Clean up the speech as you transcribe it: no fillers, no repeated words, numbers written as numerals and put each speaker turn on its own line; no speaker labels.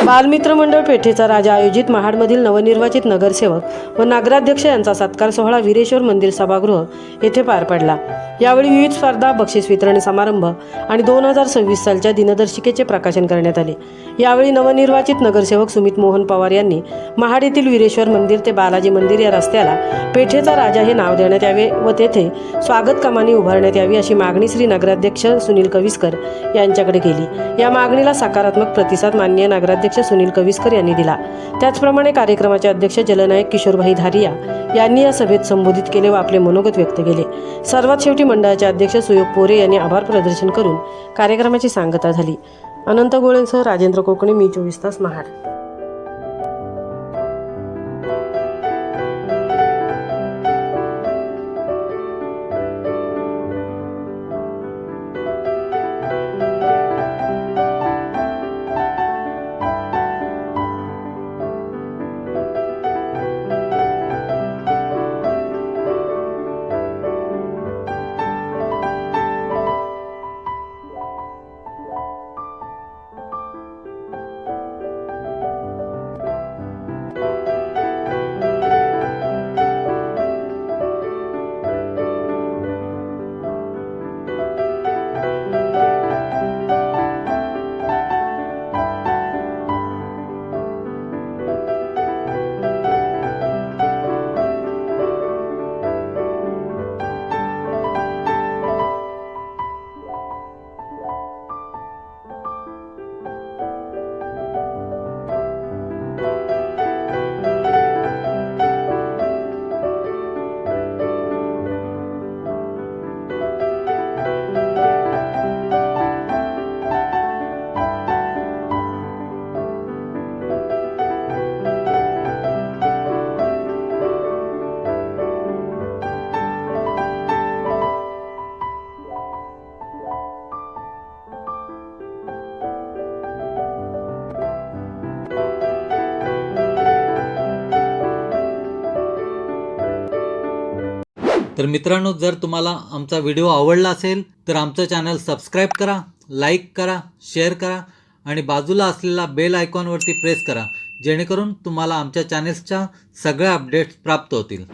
बालमित्र मंडळ पेठेचा राजा आयोजित महाडमधील नवनिर्वाचित नगरसेवक व नगराध्यक्ष यांचा सत्कार सोहळा वीरेश्वर मंदिर सभागृह येथे पार पडला। यावेळी विविध स्पर्धा, बक्षीस वितरण समारंभ आणि 2026 सालच्या दिनदर्शिकेचे प्रकाशन करण्यात आले। यावेळी नवनिर्वाचित नगरसेवक सुमित मोहन पवार यांनी महाड येथील वीरेश्वर मंदिर ते बालाजी मंदिर या रस्त्याला पेठेचा राजा हे नाव देण्यात यावे व तेथे स्वागत कमानी उभारण्यात यावी अशी मागणी श्री नगराध्यक्ष सुनील कविस्कर यांच्याकडे केली। या मागणीला सकारात्मक प्रतिसाद माननीय नगराध्यक्ष सुनील कविस्कर यांनी दिला। त्याचप्रमाणे कार्यक्रमाचे अध्यक्ष जलनायक किशोरभाई धारिया यांनी या सभेत संबोधित केले व आपले मनोगत व्यक्त केले। सर्वात शेवटी मंडळाचे अध्यक्ष सुयोग पोरे यांनी आभार प्रदर्शन करून कार्यक्रमाची सांगता झाली। अनंत गोळेंसह राजेंद्र कोकणे, मी 24 तास, महाड।
तर मित्रांनो, जर तुम्हाला आमचा व्हिडिओ आवडला असेल तर आमचं चॅनल सबस्क्राईब करा, लाईक करा, शेअर करा आणि बाजूला असलेला बेल आयकॉनवरती प्रेस करा, जेणेकरून तुम्हाला आमच्या चॅनल्सच्या सगळ्या अपडेट्स प्राप्त होतील।